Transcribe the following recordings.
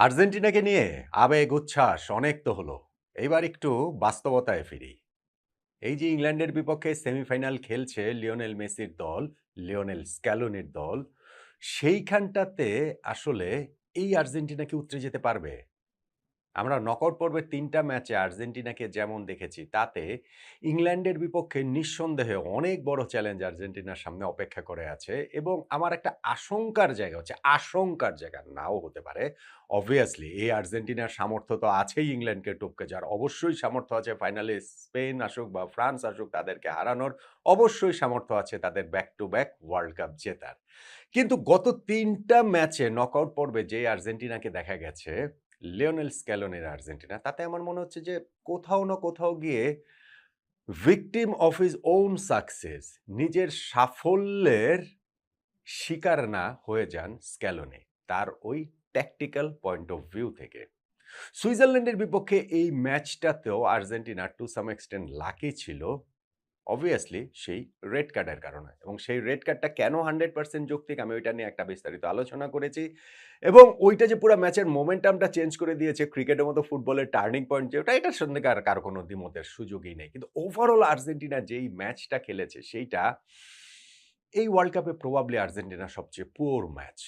আর্জেন্টিনাকে নিয়ে আবেগ উচ্ছ্বাস অনেক তো হলো। এইবার একটু বাস্তবতায় ফিরি। এই যে ইংল্যান্ডের বিপক্ষে সেমিফাইনাল খেলছে লিওনেল মেসির দল, লিওনেল স্ক্যালোনির দল, সেইখানটাতে আসলে এই আর্জেন্টিনা কি উতরে যেতে পারবে? আমরা নকআউট পর্বের ৩ টা ম্যাচে আর্জেন্টিনাকে যেমন দেখেছি, তাতে ইংল্যান্ডের বিপক্ষে নিঃসন্দেহে অনেক বড় চ্যালেঞ্জ আর্জেন্টিনার সামনে অপেক্ষা করে আছে এবং আমার একটা আশঙ্কার জায়গা হচ্ছে, আশঙ্কার জায়গা নাও হতে পারে। অবভিয়াসলি এই আর্জেন্টিনার সামর্থ্য তো আছেই ইংল্যান্ডকে টপকে যাওয়ার। অবশ্যই সামর্থ্য আছে ফাইনালে স্পেন আসুক বা ফ্রান্স আসুক তাদেরকে হারানোর। অবশ্যই সামর্থ্য আছে তাদের back to back world cup জেতার। কিন্তু গত ৩ টা ম্যাচে নকআউট পর্বে যে আর্জেন্টিনাকে দেখা গেছে, লিওনেল স্ক্যালোনির আর্জেন্টিনা, তাতে আমার মনে হচ্ছে যে কোথাও না কোথাও গিয়ে victim of his own success, নিজের সাফল্যের শিকার না হয়ে যান স্ক্যালোনি তার ওই ট্যাকটিক্যাল পয়েন্ট অফ ভিউ থেকে। সুইজারল্যান্ডের বিপক্ষে এই ম্যাচটাতেও Argentina to some extent lucky ছিল অবভিয়াসলি সেই রেড কার্ডের কারণে, এবং সেই রেড কার্ডটা কেন 100% যৌক্তিক আমি ওইটা নিয়ে একটা বিস্তারিত আলোচনা করেছি। এবং ওইটা যে পুরো ম্যাচের মোমেন্টামটা চেঞ্জ করে দিয়েছে, ক্রিকেটের মতো ফুটবলের টার্নিং পয়েন্ট যেটা, এটার সঙ্গে কারো কোনো দ্বিমতের সুযোগই নেই। কিন্তু ওভারঅল আর্জেন্টিনা যেই ম্যাচটা খেলেছে সেইটা এই ওয়ার্ল্ড কাপে প্রবাবলি আর্জেন্টিনার সবচেয়ে poor match.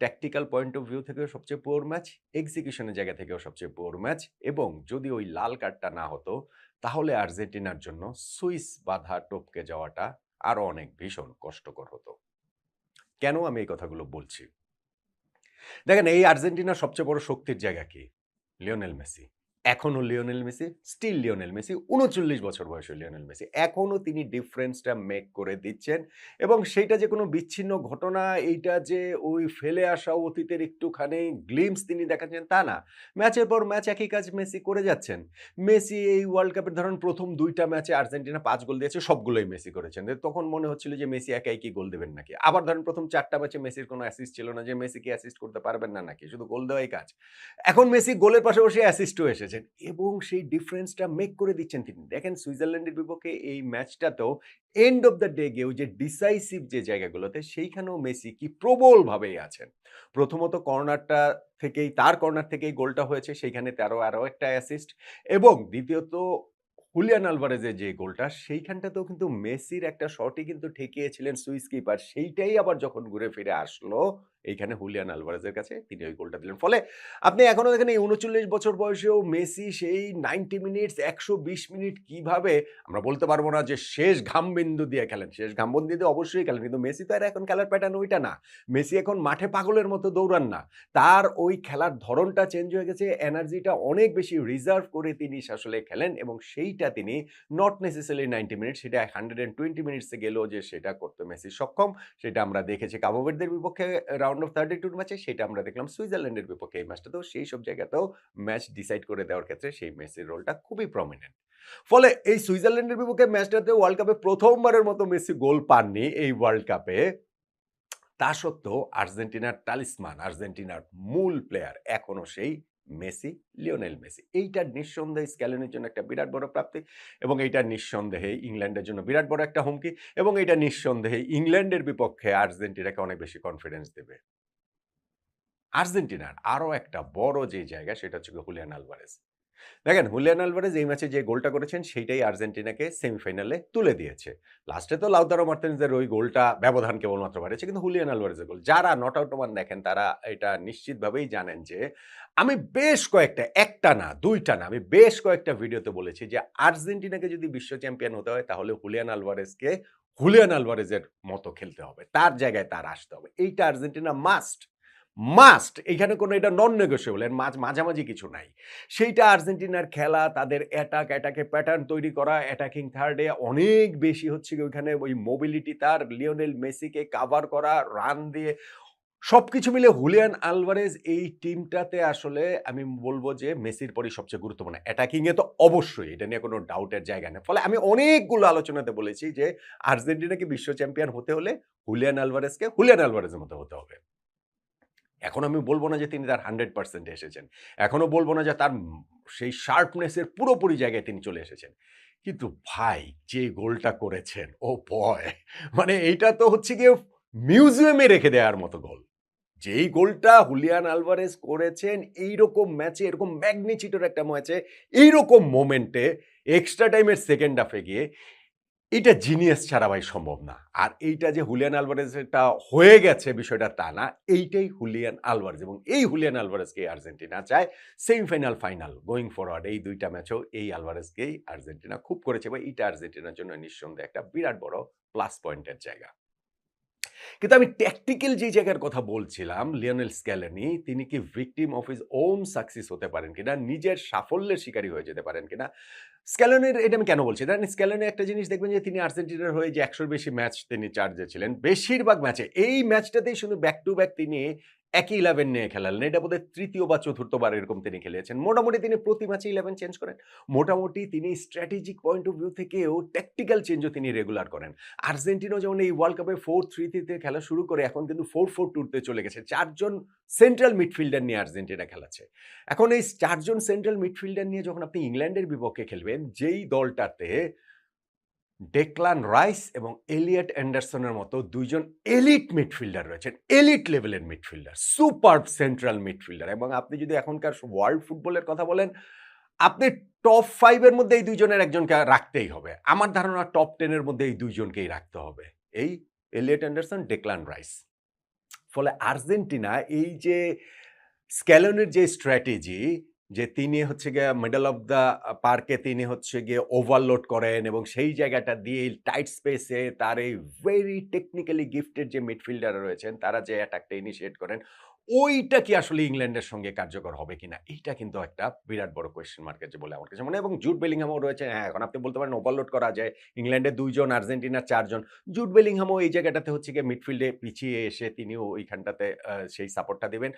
Tactical point of view থেকেও সবচেয়ে পুয়ার ম্যাচ, এক্সিকিউশনের জায়গা থেকেও সবচেয়ে পুয়ার ম্যাচ। এবং যদি ওই লাল কার্ডটা না হতো, তাহলে আর্জেন্টিনার জন্য সুইস বাধা টপকে যাওয়াটা আরো অনেক ভীষণ কষ্টকর হতো। কেন আমি এই কথাগুলো বলছি? দেখেন, এই আর্জেন্টিনার সবচেয়ে বড় শক্তির জায়গা কি? Lionel Messi. এখনো Lionel Messi, still Lionel Messi, ৩৯ বছর বয়সী লিওনেল মেসি। এখনো তিনি ডিফারেন্সটা মেক করে দিচ্ছেন এবং সেইটা যে কোনো বিচ্ছিন্ন ঘটনা, এইটা যে ওই ফেলে আসা অতীতের একটুখানি গ্লিম্পস তিনি দেখাচ্ছেন তা না। ম্যাচের পর ম্যাচ একই কাজ মেসি করে যাচ্ছেন। মেসি এই ওয়ার্ল্ড কাপের ধরেন ১ম ২ টা ম্যাচে আর্জেন্টিনা ৫ গোল দিয়েছে, সবগুলোই মেসি করেছেন। তখন মনে হচ্ছিল যে মেসি একাই কি গোল দেবেন নাকি? আবার ধরেন ১ম ৪ টা ম্যাচে মেসির কোনো অ্যাসিস্ট ছিল না, যে মেসি কি অ্যাসিস্ট করতে পারবেন না নাকি? শুধু গোল দেওয়াই কাজ। এখন মেসি গোলের পাশাপাশি অ্যাসিস্টও এসেছেন এবং সেই ডিফারেন্সটা মেক করে দিচ্ছেন তিনি। দেখেন, সুইজারল্যান্ডের বিপক্ষে এই ম্যাচটাতেও এন্ড অফ দ্য ডে গিয়ে ওই যে ডিসাইসিভ যে জায়গাগুলোতে, সেইখানেও মেসি কি প্রবলভাবেই আছেন। প্রথমত কর্নারটা থেকেই, তার কর্নার থেকেই গোলটা হয়েছে, সেইখানে আরো একটা অ্যাসিস্ট। এবং দ্বিতীয়ত হুলিয়ান আলভারেজের যে গোলটা, সেইখানটাতেও কিন্তু মেসির একটা শটই কিন্তু ঠেকিয়েছিলেন সুইস কিপার। সেইটাই আবার যখন ঘুরে ফিরে আসলো এইখানে হুলিয়ান আলভারেজের কাছে, তিনি ওই গোলটা দিলেন। ফলে আপনি এখনো দেখেন এই ৩৯ বছর বয়সেও মেসি সেই 90 মিনিটস, ১২০ মিনিট কিভাবে, আমরা বলতে পারব না যে শেষ ঘামবিন্দু দিয়ে খেলেন। শেষ ঘামবিন্দু দিয়ে অবশ্যই খেলেন। কিন্তু মেসি তো আর এখন খেলার প্যাটার্ন ওইটা না। মেসি এখন মাঠে পাগলের মতো দৌড়ান না। তার ওই খেলার ধরনটা চেঞ্জ হয়ে গেছে। এনার্জিটা অনেক বেশি রিজার্ভ করে তিনি আসলে খেলেন এবং সেইটা তিনি নট নেসেসারিলি 90 মিনিটস, সেটা 120 মিনিটসে গেলেও যে সেটা করতে মেসি সক্ষম, সেটা আমরা দেখেছি কাবো ভার্দের বিপক্ষে রাউন্ড অফ 32 ম্যাচে, সেটা আমরা দেখলাম সুইজারল্যান্ডের বিপক্ষে এই ম্যাচটাতেও। সেই সব জায়গাতেও ম্যাচ ডিসাইড করে দেওয়ার ক্ষেত্রে সেই মেসির রোলটা খুবই প্রমিনেন্ট। ফলে এই সুইজারল্যান্ডের বিপক্ষে ম্যাচটাতে ওয়ার্ল্ড কাপে ১ম বারের মতো মেসি গোল পাননি এই ওয়ার্ল্ড কাপে। তা সত্ত্বেও আর্জেন্টিনার টালিসমান, আর্জেন্টিনার মূল প্লেয়ার এখনো সেই মেসি, লিওনেল মেসি। এইটা নিঃসন্দেহে স্ক্যালোনির জন্য একটা বিরাট বড় প্রাপ্তি এবং এইটা নিঃসন্দেহে ইংল্যান্ডের জন্য বিরাট বড় একটা হুমকি এবং এইটা নিঃসন্দেহে ইংল্যান্ডের বিপক্ষে আর্জেন্টিনাকে অনেক বেশি কনফিডেন্স দেবে। আর্জেন্টিনার আরো একটা বড় যে জায়গা, সেটা হচ্ছে গিয়ে হুলিয়ান আলভারেজ। দেখেন, হুলিয়ান আলভারেজ এই ম্যাচে যে গোলটা করেছেন সেইটাই আর্জেন্টিনাকে সেমিফাইনালে তুলে দিয়েছে। লাস্টে তো লাউতারো মার্তিনেজের ওই গোলটা ব্যবধান কেবলমাত্র বাড়িয়েছে, কিন্তু হুলিয়ান আলভারেজের গোল, যারা নট আউট ওমান দেখেন তারা এটা নিশ্চিতভাবেই জানেন যে আমি বেশ কয়েকটা, একটা না, ২ টা না, আমি বেশ কয়েকটা ভিডিওতে বলেছি যে আর্জেন্টিনাকে যদি বিশ্ব চ্যাম্পিয়ন হতে হয় তাহলে হুলিয়ান আলভারেজকে হুলিয়ান আলভারেজের মতো খেলতে হবে। তার জায়গায় তার আসতে হবে। এইটা আর্জেন্টিনা মাস্ট, মাস্ট। এখানে কোনো এটা নন নেগোশিয়েবল, এর মাঝামাঝি কিছু নাই। সেইটা আর্জেন্টিনার খেলা, তাদের অ্যাটাকের প্যাটার্ন তৈরি করা, অ্যাটাকিং থার্ডে অনেক বেশি হচ্ছে গিয়ে ওইখানে ওই মোবিলিটি, তার লিওনেল মেসিকে কাভার করা, রান দিয়ে সবকিছু মিলে হুলিয়ান আলভারেজ এই টিমটাতে আসলে আমি বলব যে মেসির পরই সবচেয়ে গুরুত্বপূর্ণ। অ্যাটাকিং এ তো অবশ্যই, এটা নিয়ে কোনো ডাউটের জায়গা নেই। ফলে আমি অনেকগুলো আলোচনাতে বলেছি যে আর্জেন্টিনাকে বিশ্ব চ্যাম্পিয়ন হতে হলে হুলিয়ান আলভারেজকে হুলিয়ান আলভারেজের মতো হতে হবে। এখন আমি বলব না যে তিনি তার 100% এসেছেন। এখনো বলব না যে তার সেই শার্পনেস এর পুরোপুরি জায়গায় তিনি চলে এসেছেন। কিন্তু ভাই, যে গোলটা করেছেন, ও বয়! মানে এইটা তো হচ্ছে গিয়ে মিউজিয়ামে রেখে দেওয়ার মতো গোল। যেই গোলটা হুলিয়ান আলভারেজ করেছেন এইরকম ম্যাচে, এরকম ম্যাগনিচিউডের একটা ম্যাচে, এইরকম মোমেন্টে এক্সট্রা টাইমের সেকেন্ড হাফে গিয়ে এটা জিনিয়াস ছাড়া ভাই সম্ভব না। আর এইটা যে হুলিয়ান আলভারেজেরটা হয়ে গেছে বিষয়টা তা না। এইটাই হুলিয়ান আলভারেজ এবং এই হুলিয়ান আলভারেজকেই আর্জেন্টিনা চায় সেমিফাইনাল, ফাইনাল গোয়িং ফরওয়ার্ড এই ২ টা ম্যাচেও এই আলভারেজকেই আর্জেন্টিনা খুব করেছে এবং এইটা আর্জেন্টিনার জন্য নিঃসন্দেহে একটা বিরাট বড় প্লাস পয়েন্টের জায়গা। কিন্তু আমি ট্যাকটিক্যাল যে জায়গার কথা বলছিলাম, লিওনেল স্ক্যালোনি তিনি কি victim of his own success হতে পারেন কিনা? নিজের সাফল্যের শিকারী হয়ে যেতে পারেন কিনা? স্ক্যালোনির এটা আমি কেন বলছি? দেখেন স্ক্যালোনি একটা জিনিস দেখবেন যে তিনি আর্জেন্টিনার হয়ে যে ১০০ র বেশি ম্যাচ তিনি চার্জে ছিলেন। বেশিরভাগ ম্যাচে এই ম্যাচটাতেই শুধু ব্যাক টু ব্যাক তিনি একই 11 নিয়ে খেলালেন। এটা বোধহয় ৩য় বা ৪র্থ বার এরকম তিনি খেলিয়েছেন। মোটামুটি তিনি প্রতি ম্যাচে 11 চেঞ্জ করেন। মোটামুটি তিনি স্ট্র্যাটেজিক পয়েন্ট অফ ভিউ থেকেও ট্যাকটিক্যাল চেঞ্জও তিনি রেগুলার করেন। আর্জেন্টিনা যেমন এই ওয়ার্ল্ড কাপে 4-3-3 তে খেলা শুরু করে এখন কিন্তু 4-4-2 তে চলে গেছে। ৪ জন সেন্ট্রাল মিডফিল্ডার নিয়ে আর্জেন্টিনা খেলাচ্ছে। এখন এই ৪ জন সেন্ট্রাল মিডফিল্ডার নিয়ে যখন আপনি ইংল্যান্ডের বিপক্ষে খেলবেন, যেই দলটাতে ডেকলান রাইস এবং এলিয়ট অ্যান্ডারসনের মতো ২ জন এলিট মিডফিল্ডার রয়েছেন। এলিট লেভেলের মিডফিল্ডার, সুপারব সেন্ট্রাল মিডফিল্ডার এবং আপনি যদি এখনকার ওয়ার্ল্ড ফুটবলের কথা বলেন, আপনি টপ 5 এর মধ্যে এই ২ জনের একজনকে রাখতেই হবে। আমার ধারণা টপ 10 এর মধ্যে এই ২ জনকেই রাখতে হবে। এই এলিয়ট অ্যান্ডারসন, ডেকলান রাইস। ফলে আর্জেন্টিনা এই যে স্ক্যালোনির যে স্ট্র্যাটেজি যে তিনি হচ্ছে গিয়ে মিডল অফ দ্য পার্কে তিনি হচ্ছে গিয়ে ওভারলোড করেন এবং সেই জায়গাটা দিয়ে টাইট স্পেসে তার এই ভেরি টেকনিক্যালি গিফটেড যে মিডফিল্ডাররা রয়েছেন তারা যে অ্যাটাকটা ইনিশিয়েট করেন ওইটা কি আসলে ইংল্যান্ডের সঙ্গে কার্যকর হবে কিনা এইটা কিন্তু একটা বিরাট বড় কোয়েশ্চেন মার্ক আছে বলে আমার কাছে মনে হয় এবং জুড বেলিংহামও রয়েছে হ্যাঁ এখন আপনি বলতে পারেন ওভারলোড করা যায় ইংল্যান্ডের ২ জন আর্জেন্টিনার ৪ জন জুড বেলিংহামও এই জায়গাটাতে হচ্ছে গিয়ে মিডফিল্ডে পিছিয়ে এসে তিনিও ওইখানটাতে সেই সাপোর্টটা দিবেন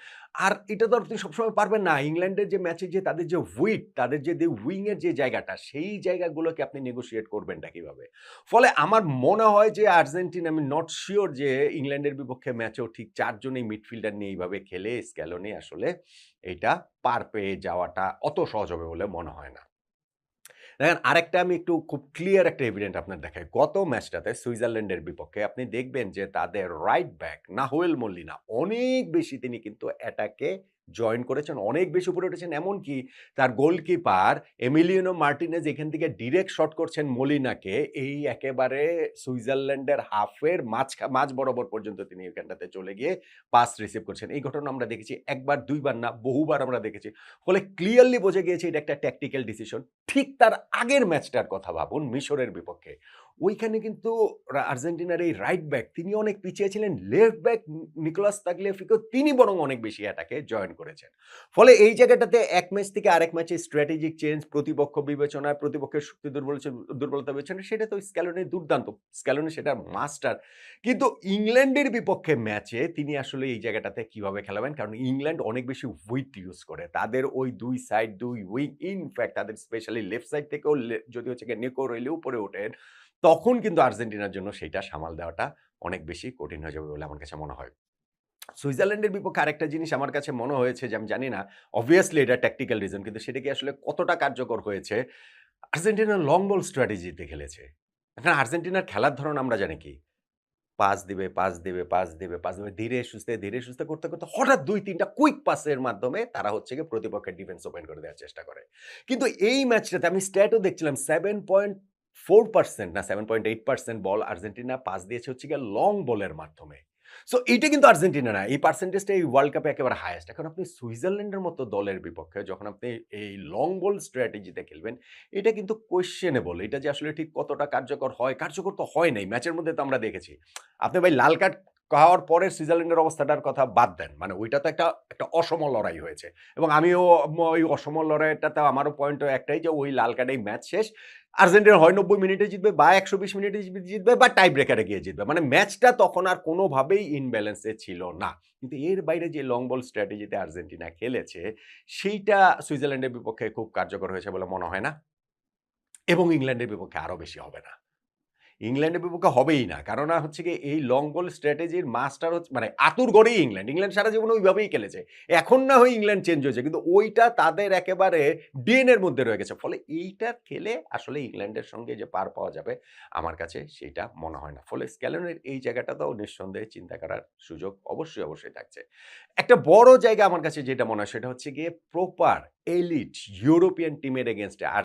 আর এটা তো আপনি সবসময় পারবেন না। ইংল্যান্ডের যে ম্যাচে যে তাদের যে উইড, তাদের যে উইং এর যে জায়গাটা, সেই জায়গাগুলোকে আপনি নেগোশিয়েট করবেনটা কিভাবে? ফলে আমার মনে হয় যে আর্জেন্টিনা আমি নট সিউর যে ইংল্যান্ডের বিপক্ষে ম্যাচেও ঠিক ৪ জনই মিডফিল্ডার নিয়ে এইভাবে খেলে স্ক্যালোনি আসলে এইটা পার পেয়ে যাওয়াটা অত সহজ হবে বলে মনে হয় না। দেখেন আরেকটা আমি একটু খুব ক্লিয়ার একটা এভিডেন্ট আপনার দেখাই। গত ম্যাচটাতে সুইজারল্যান্ডের বিপক্ষে আপনি দেখবেন যে তাদের রাইট ব্যাক নাহুয়েল মলিনা অনেক বেশি তিনি কিন্তু অ্যাটাকে জয়েন করেছেন। অনেক বেশি উপরে উঠেছেন। এমনকি তার গোলকিপার এমিলিয়ানো মার্টিনেজ এখান থেকে ডিরেক্ট শট করছেন মলিনাকে। এই একেবারে সুইজারল্যান্ডের হাফের মাঝ বরাবর পর্যন্ত তিনি এখানটাতে চলে গিয়ে পাস রিসিভ করছেন। এই ঘটনা আমরা দেখেছি ১ বার ২ বার না বহুবার আমরা দেখেছি। ফলে ক্লিয়ারলি বোঝা গিয়েছে এটা একটা ট্যাকটিক্যাল ডিসিশন। ঠিক তার আগের ম্যাচটার কথা ভাবুন মিশরের বিপক্ষে। ওইখানে কিন্তু আর্জেন্টিনার এই রাইট ব্যাক তিনি অনেক পিছিয়ে ছিলেন। লেফট ব্যাক নিকোলাস তাগলিয়াফিকো তিনি বরং অনেক বেশি অ্যাটাকে জয়েন করেছেন। ফলে এই জায়গাটাতে এক ম্যাচ থেকে আরেক ম্যাচে স্ট্র্যাটেজিক চেঞ্জ, প্রতিপক্ষ বিবেচনায়, প্রতিপক্ষের শক্তি দুর্বলতা বিবেচনায় সেটা তো স্ক্যালোনির দুর্দান্ত। স্ক্যালোনি সেটার মাস্টার। কিন্তু ইংল্যান্ডের বিপক্ষে ম্যাচে তিনি আসলে এই জায়গাটাতে কিভাবে খেলাবেন? কারণ ইংল্যান্ড অনেক বেশি উইডথ ইউজ করে। তাদের ওই ২ সাইড ২ উইং ইনফ্যাক্ট তাদের স্পেশালি লেফট সাইড থেকেও যদি হচ্ছে গিয়ে নিকো রেইলি উপরে ওঠেন, তখন কিন্তু আর্জেন্টিনার জন্য সেইটা সামাল দেওয়াটা অনেক বেশি কঠিন হয়ে যাবে বলে আমার কাছে মনে হয়। সুইজারল্যান্ডের বিপক্ষে আরেকটা জিনিস আমার কাছে মনে হয়েছে যে আমি জানি না, obviously এটা ট্যাকটিক্যাল রিজন কিন্তু সেটা কি আসলে কতটা কার্যকর হয়েছে? আর্জেন্টিনা লং বল স্ট্র্যাটেজিতে খেলেছে। এখন আর্জেন্টিনার খেলার ধরন আমরা জানি কি? পাস দিবে, পাস দিবে, পাস দিবে, পাস দিবে। ধীরে সুস্থে করতে হঠাৎ ২-৩ টা কুইক পাসের মাধ্যমে তারা হচ্ছে গিয়ে প্রতিপক্ষের ডিফেন্স ওপেন করে দেওয়ার চেষ্টা করে। কিন্তু এই ম্যাচটাতে আমি স্ট্যাটও দেখছিলাম 7.4% না 7.8% বল আর্জেন্টিনা পাস দিয়েছে হচ্ছে গিয়ে লং বলের মাধ্যমে। সো এইটা কিন্তু আর্জেন্টিনা না। এই পার্সেন্টেজটা এই ওয়ার্ল্ড কাপে একেবারে হাইয়েস্ট। এখন আপনি সুইজারল্যান্ডের মতো দলের বিপক্ষে যখন আপনি এই লং বল স্ট্র্যাটেজিতে খেলবেন এটা কিন্তু কোয়েশ্চেনেবল। এটা যে আসলে ঠিক কতটা কার্যকর হয়, কার্যকর তো হয় নাই। ম্যাচের মধ্যে তো আমরা দেখেছি। আপনি ভাই লাল কার্ড খাওয়ার পরে সুইজারল্যান্ডের অবস্থাটার কথা বাদ দেন। মানে ওইটা তো একটা অসম লড়াই হয়েছে। এবং আমিও ওই অসম লড়াইটাতে আমারও পয়েন্ট একটাই যে ওই লাল কার্ডেই ম্যাচ শেষ। আর্জেন্টিনা হয় ৯০ মিনিটে জিতবে বা ১২০ মিনিটে জিতবে বা টাই ব্রেকারে গিয়ে জিতবে। মানে ম্যাচটা তখন আর কোনোভাবেই ইনব্যালেন্স এ ছিল না। কিন্তু এর বাইরে যে লং বল স্ট্র্যাটেজিতে আর্জেন্টিনা খেলেছে, সেইটা সুইজারল্যান্ডের বিপক্ষে খুব কার্যকর হয়েছে বলে মনে হয় না। এবং ইংল্যান্ডের বিপক্ষে আরো বেশি হবে না। ইংল্যান্ডের বিপক্ষে হবেই না। কারণ হচ্ছে গিয়ে এই লং বল স্ট্র্যাটেজির মাস্টার হচ্ছে মানে আতুরঘরেই ইংল্যান্ড। ইংল্যান্ড সারা জীবন ওইভাবেই খেলেছে। এখন না হয় ইংল্যান্ড চেঞ্জ হয়েছে। কিন্তু ওইটা তাদের একেবারে ডিএনএ এর মধ্যে রয়ে গেছে। ফলে এইটা খেলে আসলে ইংল্যান্ডের সঙ্গে যে পার পাওয়া যাবে, আমার কাছে সেইটা মনে হয় না। ফলে স্ক্যালোনির এই জায়গাটাতেও নিঃসন্দেহে চিন্তা করার সুযোগ অবশ্যই থাকছে। একটা বড় জায়গা আমার কাছে যেটা মনে হয় সেটা হচ্ছে গিয়ে প্রপার এলিট ইউরোপিয়ান টিমের এগেইনস্ট এ। আর